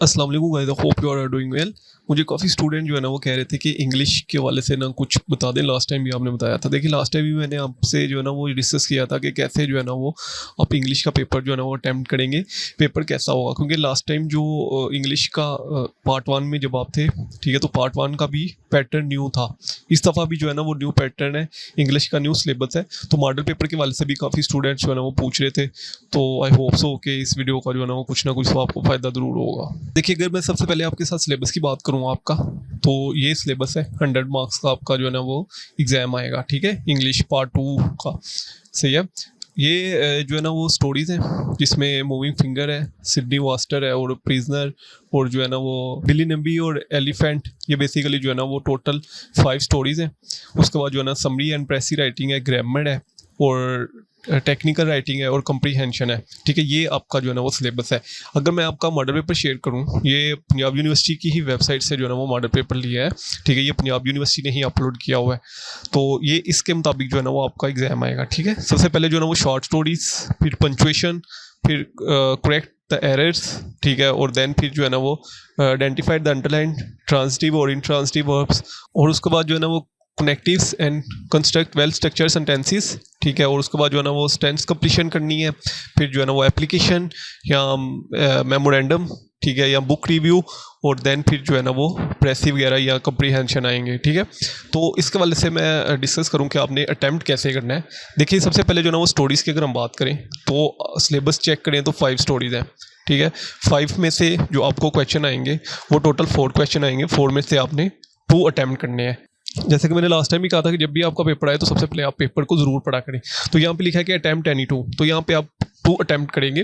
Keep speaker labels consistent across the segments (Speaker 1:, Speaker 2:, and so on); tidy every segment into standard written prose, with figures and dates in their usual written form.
Speaker 1: अस्सलाम वालेकुम guys, I hope you are doing well. मुझे काफ़ी स्टूडेंट जो है ना वो कह रहे थे कि इंग्लिश के हवाले से ना कुछ बता दें। लास्ट टाइम भी आपने बताया था। देखिए लास्ट टाइम भी मैंने आपसे जो है ना वो डिस्कस किया था कि कैसे जो है ना वो आप इंग्लिश का पेपर जो है ना वो अटैम्प्ट करेंगे, पेपर कैसा होगा। क्योंकि लास्ट टाइम जो इंग्लिश का पार्ट 1 में जब आप थे, ठीक है, तो पार्ट 1 का भी पैटर्न न्यू था। इस दफ़ा भी जो है ना वो न्यू पैटर्न है, इंग्लिश का न्यू सिलेबस है। तो मॉडल पेपर के वाले से भी काफ़ी स्टूडेंट्स जो है ना वो पूछ रहे थे। तो आई होप सो कि इस वीडियो का जो है ना वो कुछ ना कुछ तो आपको फ़ायदा ज़रूर होगा। देखिए अगर मैं सबसे पहले आपके साथ सिलेबस की बात करूँ आपका, तो ये सिलेबस है 100 मार्क्स का आपका जो है ना वो एग्ज़ाम आएगा, ठीक है, इंग्लिश पार्ट 2 का। सही है। ये जो है ना वो स्टोरीज़ हैं जिसमें मूविंग फिंगर है, सिडनी वास्टर है और प्रिजनर, और जो है ना वो बिली नंबी और एलिफेंट। ये बेसिकली जो है ना वो टोटल 5 स्टोरीज़ हैं। उसके बाद जो है ना समरी एंड प्रेसी राइटिंग है, ग्रामर है और टेक्निकल राइटिंग है और कम्प्रीहेंशन है, ठीक है। ये आपका जो है ना वो सिलेबस है। अगर मैं आपका मॉडल पेपर शेयर करूं, ये पंजाब यूनिवर्सिटी की ही वेबसाइट से जो है ना वो मॉडल पेपर लिया है, ठीक है। ये पंजाब यूनिवर्सिटी ने ही अपलोड किया हुआ है। तो ये इसके मुताबिक जो है ना वो आपका एग्जाम आएगा, ठीक है। सबसे पहले जो है ना वो शॉर्ट स्टोरीज, फिर पंचुएशन, फिर करेक्ट द एरर्स, ठीक है, और देन फिर जो है ना वो आइडेंटिफाइड द अंडरलाइंड ट्रांजिटिव और इंट्रांजिटिव वर्ब्स, और उसके बाद जो है ना वो connectives and construct well structure sentences, ठीक है। और उसके बाद जो है ना वो टेंस कंप्लीशन करनी है। फिर जो है ना वो एप्लीकेशन या मेमोरेंडम, ठीक है, या बुक रिव्यू, और देन फिर जो है ना वो प्रेसी वगैरह या कम्प्रीहेंशन आएंगे, ठीक है। तो इसके वाले से मैं डिस्कस करूँ कि आपने अटैम्प्ट कैसे करना है। देखिए सबसे पहले जो है ना वो स्टोरीज़ की अगर हम बात करें तो सिलेबस चेक करें तो 5 स्टोरीज़ हैं, ठीक है। 5 में से जो आपको क्वेश्चन आएंगे वो टोटल 4 क्वेश्चन आएंगे। 4 में से आपने 2 अटैम्प्ट करने हैं। जैसे कि मैंने लास्ट टाइम भी कहा था कि जब भी आपका पेपर आए तो सबसे पहले आप पेपर को ज़रूर पढ़ा करें। तो यहाँ पे लिखा है कि अटैम्प्ट एनी 2, तो यहाँ पे आप 2 अटैम्प्ट करेंगे।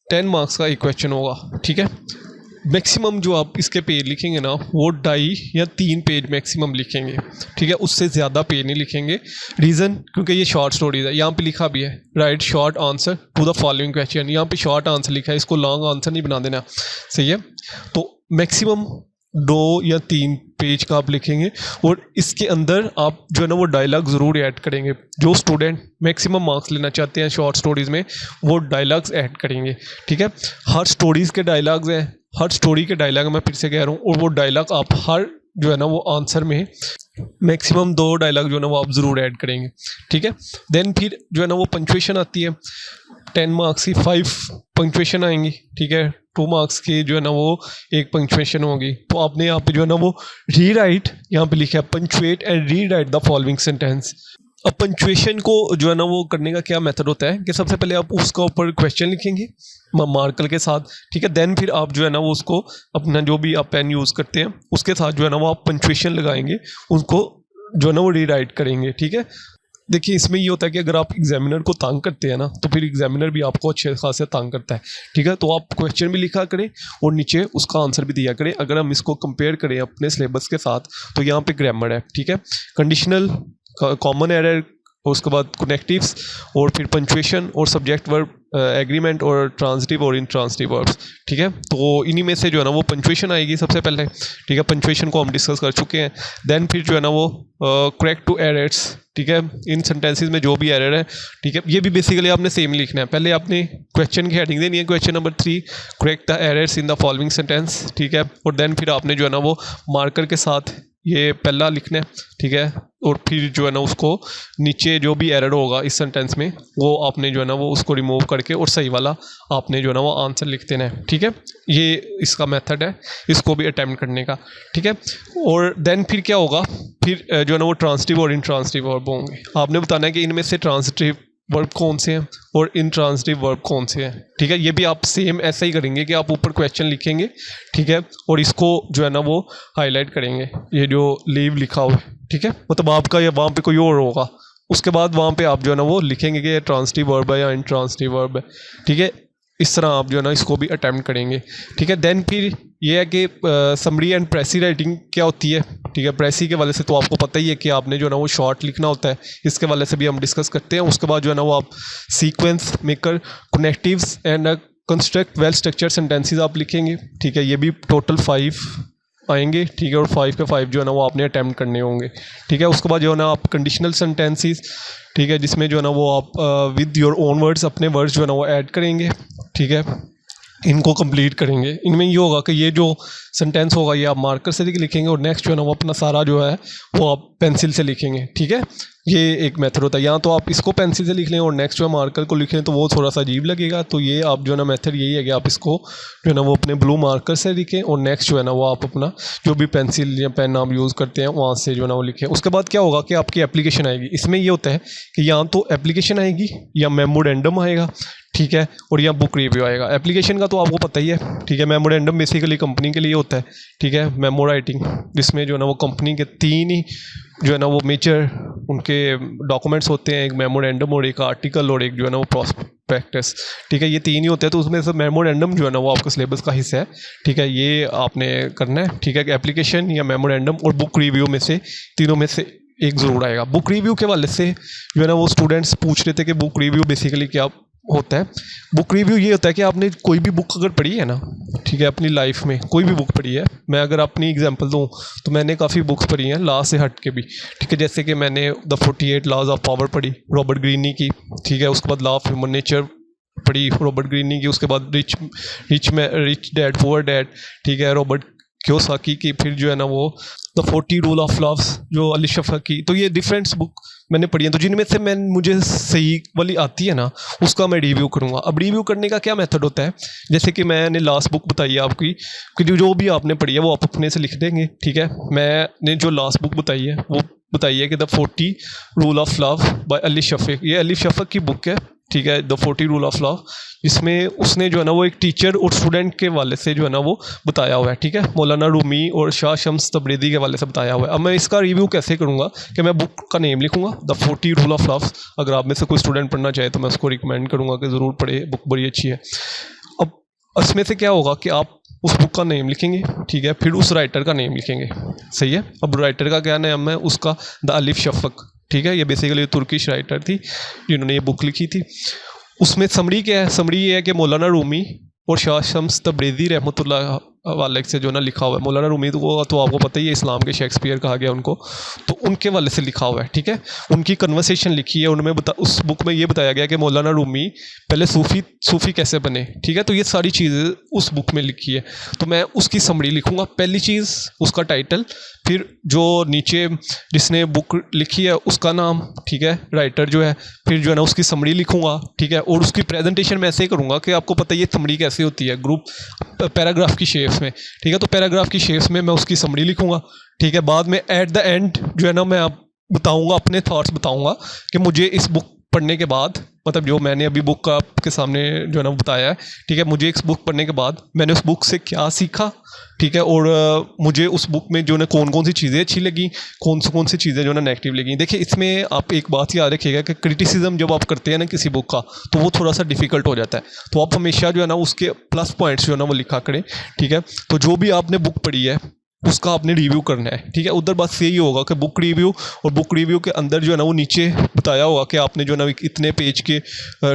Speaker 1: 10 मार्क्स का एक क्वेश्चन होगा, ठीक है। मैक्सिमम जो आप इसके पेज लिखेंगे ना वो 2.5 या 3 पेज मैक्सिमम लिखेंगे, ठीक है। उससे ज़्यादा पेज नहीं लिखेंगे। रीज़न, क्योंकि ये शॉर्ट स्टोरीज है। यहाँ पे लिखा भी है write short answer to the following question. यहाँ पे शॉर्ट आंसर लिखा है, इसको लॉन्ग आंसर नहीं बना देना, सही है। तो मैक्सिमम 2 या 3 पेज का आप लिखेंगे, और इसके अंदर आप जो है ना वो डायलॉग ज़रूर ऐड करेंगे। जो स्टूडेंट मैक्सिमम मार्क्स लेना चाहते हैं शॉर्ट स्टोरीज़ में, वो डायलॉग्स ऐड करेंगे, ठीक है। हर स्टोरीज़ के डायलॉग्स हैं, हर स्टोरी के डायलॉग मैं फिर से कह रहा हूँ, और वो डायलॉग आप हर जो है ना वो आंसर में मैक्सिमम 2 डायलॉग जो है ना वो आप ज़रूर ऐड करेंगे, ठीक है। देन फिर जो है ना वो पंक्चुएशन आती है। 10 मार्क्स की 5 पंक्चुएशन आएंगी, ठीक है। 2 मार्क्स की जो है ना वो एक पंक्चुएशन होगी। तो आपने यहाँ पे जो है ना वो रीराइट, यहाँ पे लिखा है punctuate and rewrite the following sentence. अब पंक्चुएशन को जो है ना वो करने का क्या मेथड होता है कि सबसे पहले आप उसका ऊपर क्वेश्चन लिखेंगे मार्कर के साथ, ठीक है। देन फिर आप जो है ना वो उसको अपना जो भी आप पेन यूज़ करते हैं उसके साथ जो है ना वो आप पंक्चुएशन लगाएंगे, उसको जो है ना वो रीराइट करेंगे, ठीक है। देखिए इसमें ये होता है कि अगर आप एग्जामिनर को तंग करते हैं ना, तो फिर एग्जामिनर भी आपको अच्छे खासे तंग करता है, ठीक है। तो आप क्वेश्चन भी लिखा करें और नीचे उसका आंसर भी दिया करें। अगर हम इसको कंपेयर करें अपने सिलेबस के साथ, तो यहाँ पे ग्रामर है, ठीक है, कंडीशनल, कॉमन एरर, उसके बाद कनेक्टिव्स, और फिर पंक्चुएशन और सब्जेक्ट वर्ब, एग्रीमेंट और ट्रांजिटिव और इंट्रांजिटिव वर्ब्स, ठीक है। तो इन्हीं में से जो है ना वो पंक्चुएशन आएगी सबसे पहले, ठीक है। पंक्चुएशन को हम डिस्कस कर चुके हैं। देन फिर जो है ना वो करेक्ट टू एरर्स, ठीक है, इन सेंटेंसेस में जो भी एरर है, ठीक है। ये भी बेसिकली आपने सेम लिखना है। पहले आपने क्वेश्चन की हेडिंग देनी है, question number 3, correct the errors in the following sentence, ठीक है। और देन फिर आपने जो है ना वो मार्कर के साथ ये पहला लिखना है, ठीक है। और फिर जो है ना उसको नीचे जो भी एरर होगा इस सेंटेंस में वो आपने जो है ना वो उसको रिमूव करके और सही वाला आपने जो है ना वो आंसर लिख देना है, ठीक है। ये इसका मेथड है इसको भी अटैम्प्ट करने का, ठीक है। और देन फिर क्या होगा, फिर जो है ना वो ट्रांजिटिव और इंट्रांजिटिव वर्ब होंगे। आपने बताना है कि इनमें से ट्रांजिटिव वर्ब कौन से हैं और इंट्रांजिटिव वर्ब कौन से हैं, ठीक है। ये भी आप सेम ऐसा ही करेंगे कि आप ऊपर क्वेश्चन लिखेंगे, ठीक है, और इसको जो है ना वो हाईलाइट करेंगे, ये जो लीव लिखा हुआ है, ठीक है। मतलब आपका या वहाँ पे कोई और होगा, उसके बाद वहाँ पे आप जो है ना वो लिखेंगे कि ये ट्रांजिटिव वर्ब है या इंट्रांजिटिव वर्ब है, ठीक है। इस तरह आप जो है ना इसको भी अटैम्प्ट करेंगे, ठीक है। देन फिर ये है कि समरी एंड प्रेसी राइटिंग क्या होती है, ठीक है। प्रेसी के वाले से तो आपको पता ही है कि आपने जो है ना वो शॉर्ट लिखना होता है, इसके वाले से भी हम डिस्कस करते हैं। उसके बाद जो है ना वो आप sequence maker, connectives and construct well structure sentences आप लिखेंगे, ठीक है। ये भी टोटल 5 आएंगे, ठीक है। और 5 के 5 जो है ना वो आपने अटैम्प्ट करने होंगे, ठीक है। उसके बाद जो है ना आप कंडीशनल सेंटेंसेस, ठीक है, जिसमें जो है ना वो आप विद योर ओन वर्ड्स अपने वर्ड्स जो है ना वो ऐड करेंगे, ठीक है। इनको कंप्लीट करेंगे। इनमें ये होगा कि ये जो सेंटेंस होगा ये आप मार्कर से लिखेंगे और नेक्स्ट जो है ना वो अपना सारा जो है वो आप पेंसिल से लिखेंगे, ठीक है। ये एक मेथड होता है, या तो आप इसको पेंसिल से लिख लें और नेक्स्ट जो है मार्कर को लिख लें, तो वो थोड़ा सा अजीब लगेगा। तो ये आप जो है ना मेथड यही है कि आप इसको जो है ना वो अपने ब्लू मार्कर से लिखें और नेक्स्ट जो है ना वो आप अपना जो भी पेंसिल या पेन आप यूज़ करते हैं वहाँ से जो है ना वो लिखें। उसके बाद क्या होगा कि आपकी एप्लीकेशन आएगी। इसमें ये होता है कि या तो एप्लीकेशन आएगी या मेमोरेंडम आएगा, ठीक है, और या बुक रिव्यू आएगा। एप्लीकेशन का तो आपको पता ही है, ठीक है। मेमोरेंडम बेसिकली कंपनी के लिए होता है, ठीक है, मेमो राइटिंग, जिसमें जो है ना वो कंपनी के 3 ही जो है ना वो मेजर उनके डॉक्यूमेंट्स होते हैं, एक मेमोरेंडम और एक आर्टिकल और एक जो है ना वो प्रॉस्पेक्टस, ठीक है। ये 3 ही होते हैं, तो उसमें से मेमोरेंडम जो है ना वो आपका सिलेबस का हिस्सा है, ठीक है। ये आपने करना है, ठीक है। एप्लीकेशन या मेमोरेंडम और बुक रिव्यू में से तीनों में से एक ज़रूर आएगा। बुक रिव्यू के वाले से जो है ना वो स्टूडेंट्स पूछ रहे थे कि बुक रिव्यू बेसिकली क्या होता है। बुक रिव्यू ये होता है कि आपने कोई भी बुक अगर पढ़ी है ना, ठीक है, अपनी लाइफ में कोई भी बुक पढ़ी है। मैं अगर अपनी एग्जांपल दूं तो मैंने काफ़ी बुक्स पढ़ी हैं लॉ से हट के भी, ठीक है। जैसे कि मैंने द 48 लॉज ऑफ पावर पढ़ी रॉबर्ट ग्रीनी की, ठीक है। उसके बाद लॉ ऑफ ह्यूमन नेचर पढ़ी रॉबर्ट ग्रीनी की। उसके बाद रिच डैड पुअर डैड, ठीक है, रॉबर्ट कियोसाकी की। फिर जो है ना वो द 40 रूल ऑफ लव्स जो अली शफा की। तो ये डिफरेंट्स बुक मैंने पढ़ी हैं, तो जिनमें से मैं मुझे सही वाली आती है ना उसका मैं रिव्यू करूँगा। अब रिव्यू करने का क्या मेथड होता है, जैसे कि मैंने लास्ट बुक बताई है आपकी कि जो भी आपने पढ़ी है वो आप अपने से लिख देंगे, ठीक है। मैंने जो लास्ट बुक बताई है वो बताई है कि the 40 rule of love by Ali Shafak. ये अली शफीक की बुक है, ठीक है, द 40 रूल ऑफ लव। इसमें उसने जो है ना वो एक टीचर और स्टूडेंट के वाले से जो है ना वो बताया हुआ है, ठीक है। मौलाना रूमी और शाह शम्स तबरेज़ी के वाले से बताया हुआ है। अब मैं इसका रिव्यू कैसे करूँगा कि मैं बुक का नेम लिखूँगा द 40 रूल ऑफ लव। अगर आप में से कोई स्टूडेंट पढ़ना चाहे तो मैं उसको रिकमेंड करूँगा कि ज़रूर पढ़े, बुक बड़ी अच्छी है। अब इसमें से क्या होगा कि आप उस बुक का नेम लिखेंगे, ठीक है, फिर उस राइटर का नेम लिखेंगे, सही है। अब राइटर का क्या नाम है उसका, द अलिफ शफक, ठीक है। ये बेसिकली तुर्किश राइटर थी जिन्होंने ये बुक लिखी थी। उसमें समरी क्या है, समरी ये है कि मौलाना रूमी और शाह शम्स तबरेज़ी रहमतुल्लाह वाले से जो ना लिखा हुआ है। मौलाना रूमी तो आपको पता ही है, इस्लाम के शेक्सपियर कहा गया उनको, तो उनके वाले से लिखा हुआ है, ठीक है। उनकी कन्वर्सेशन लिखी है, उनमें उस बुक में ये बताया गया कि मौलाना रूमी पहले सूफ़ी कैसे बने, ठीक है। तो ये सारी चीज़ें उस बुक में लिखी है, तो मैं उसकी समरी लिखूँगा। पहली चीज़ उसका टाइटल, फिर जो नीचे जिसने बुक लिखी है उसका नाम, ठीक है, राइटर जो है, फिर जो है ना उसकी समरी लिखूँगा, ठीक है। और उसकी प्रेजेंटेशन मैं ऐसे ही करूँगा कि आपको पता है ये समरी कैसे होती है, ग्रुप पैराग्राफ की शेप्स में, ठीक है। तो पैराग्राफ की शेप्स में मैं उसकी समरी लिखूँगा, ठीक है। बाद में एट द एंड जो है ना मैं आप बताऊँगा, अपने थॉट्स बताऊँगा कि मुझे इस बुक पढ़ने के बाद, मतलब जो मैंने अभी बुक का आपके सामने जो है ना बताया है, ठीक है, मुझे इस बुक पढ़ने के बाद मैंने उस बुक से क्या सीखा, ठीक है। और मुझे उस बुक में जो ना कौन कौन सी चीज़ें अच्छी लगी, कौन सी चीज़ें जो ना नेगेटिव लगी। देखिए इसमें आप एक बात याद रखिएगा कि क्रिटिसिज्म जब आप करते हैं ना किसी बुक का तो वो थोड़ा सा डिफ़िकल्ट हो जाता है, तो आप हमेशा जो है ना उसके प्लस पॉइंट्स जो है ना वो लिखा करें, ठीक है। तो जो भी आपने बुक पढ़ी है उसका आपने रिव्यू करना है, ठीक है। उधर बस यही होगा कि बुक रिव्यू, और बुक रिव्यू के अंदर जो है ना वो नीचे बताया होगा कि आपने जो है ना इतने पेज के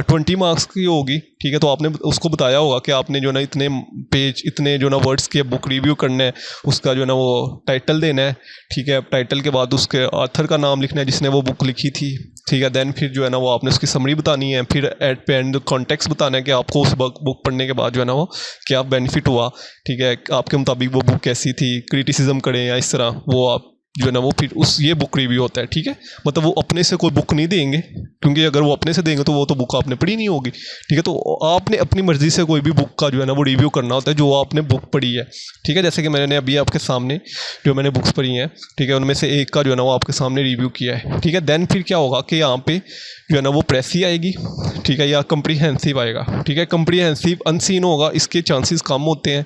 Speaker 1: 20 मार्क्स की होगी, ठीक है। तो आपने उसको बताया होगा कि आपने जो है ना इतने पेज, इतने जो है ना वर्ड्स के बुक रिव्यू करना है। उसका जो है ना वो टाइटल देना है, ठीक है। टाइटल के बाद उसके ऑथर का नाम लिखना है जिसने वो बुक लिखी थी, ठीक है। देन फिर जो है ना वो आपने उसकी समरी बतानी है, फिर एट पे एंड कॉन्टेक्स्ट बताना है कि आपको उस बुक पढ़ने के बाद जो है ना वो क्या बेनिफिट हुआ, ठीक है, आपके मुताबिक वो बुक कैसी थी, क्रिटिसिज्म करें या इस तरह, वो आप जो है ना वो फिर उस ये बुक रिव्यू होता है, ठीक है। मतलब वो अपने से कोई बुक नहीं देंगे, क्योंकि अगर वो अपने से देंगे तो वो तो बुक आपने पढ़ी नहीं होगी, ठीक है। तो आपने अपनी मर्ज़ी से कोई भी बुक का जो है ना वो रिव्यू करना होता है जो आपने बुक पढ़ी है, ठीक है। जैसे कि मैंने अभी आपके सामने जो मैंने बुक्स पढ़ी हैं, ठीक है, उनमें से एक का जो है ना वो आपके सामने रिव्यू किया है, ठीक है। देन फिर क्या होगा कि यहाँ पे जो है ना वो प्रेसी आएगी, ठीक है, या कम्प्रीहेंसिव आएगा, ठीक है। कम्प्रीहेंसिव अनसीन होगा, इसके चांसेस कम होते हैं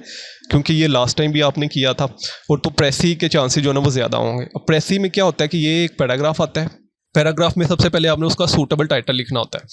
Speaker 1: क्योंकि ये लास्ट टाइम भी आपने किया था, और तो प्रेसी के चांसेस जो है ना वो ज़्यादा होंगे। अब प्रेसी में क्या होता है कि ये एक पैराग्राफ आता है, पैराग्राफ में सबसे पहले आपने उसका सूटेबल टाइटल लिखना होता है।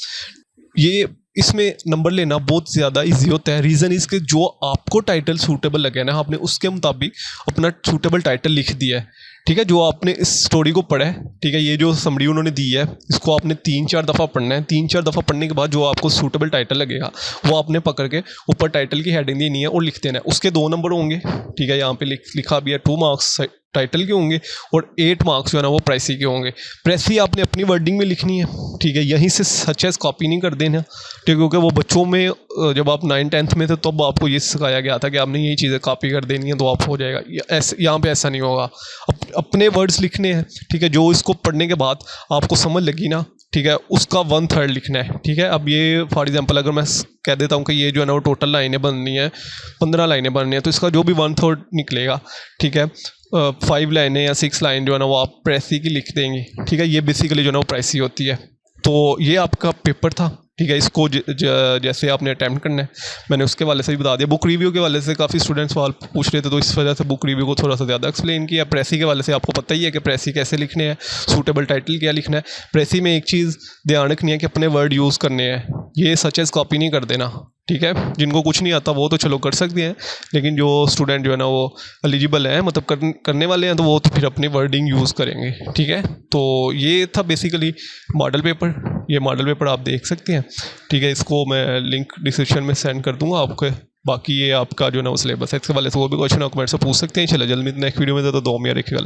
Speaker 1: ये इसमें नंबर लेना बहुत ज़्यादा इजी होता है। रीज़न इसके जो आपको टाइटल सूटेबल लगे ना, आपने उसके मुताबिक अपना सूटेबल टाइटल लिख दिया है, ठीक है। जो आपने इस स्टोरी को पढ़ा है, ठीक है, ये जो समरी उन्होंने दी है इसको आपने 3-4 दफ़ा पढ़ना है। 3-4 दफ़ा पढ़ने के बाद जो आपको सूटेबल टाइटल लगेगा वो आपने पकड़ के ऊपर टाइटल की हेडिंग देनी है और लिख देना है। उसके 2 नंबर होंगे, ठीक है, यहाँ पे लिखा भी है 2 मार्क्स टाइटल के होंगे और 8 मार्क्स जो है ना वो प्रेसी के होंगे। प्रेसी आपने अपनी वर्डिंग में लिखनी है, ठीक है, यहीं से सच एज कॉपी नहीं कर देना, ठीक है, क्योंकि वो बच्चों में जब आप 9th-10th में थे तब आपको ये सिखाया गया था कि आपने यही चीज़ें कॉपी कर देनी है तो आप हो जाएगा। ऐसे यहाँ पे ऐसा नहीं होगा, अपने वर्ड्स लिखने हैं, ठीक है, जो इसको पढ़ने के बाद आपको समझ लगी ना, ठीक है, उसका 1/3 लिखना है, ठीक है। अब ये फॉर एग्जांपल अगर मैं कह देता हूँ कि ये जो है ना वो टोटल लाइनें बननी है, 15 लाइनें बननी है, तो इसका जो भी 1/3 निकलेगा, ठीक है, 5 लाइनें या 6 लाइन जो है ना वो आप प्रेसी की लिख देंगे, ठीक है। ये बेसिकली जो है ना वो प्रेसी होती है। तो ये आपका पेपर था, ठीक है। इसको जैसे आपने अटैम्प्ट करना है, मैंने उसके वाले से भी बता दिया। बुक रिव्यू के वाले से काफ़ी स्टूडेंट्स सवाल पूछ रहे थे, तो इस वजह से बुक रिव्यू को थोड़ा सा ज़्यादा एक्सप्लेन किया। प्रेसी के वाले से आपको पता ही है कि प्रेसी कैसे लिखने हैं, सूटेबल टाइटल क्या लिखना है। प्रेसी में एक चीज़ ध्यान रखनी है कि अपने वर्ड यूज़ करने हैं, ये सच एज कॉपी नहीं कर देना, ठीक है। जिनको कुछ नहीं आता वो तो चलो कर सकते हैं, लेकिन जो स्टूडेंट जो है ना वो एलिजिबल है, मतलब करने वाले हैं, तो वो तो फिर अपनी वर्डिंग यूज़ करेंगे, ठीक है। तो ये था बेसिकली मॉडल पेपर। ये मॉडल पेपर आप देख सकते हैं, ठीक है। इसको मैं लिंक डिस्क्रिप्शन में सेंड कर दूंगा आपको। बाकी ये आपका जो है ना वो सिलेबस है, इसके वाले से वो भी क्वेश्चन आप कमेंट से पूछ सकते हैं। चलो जल्दी नेक्स्ट वीडियो में तो दो में रखिएगा।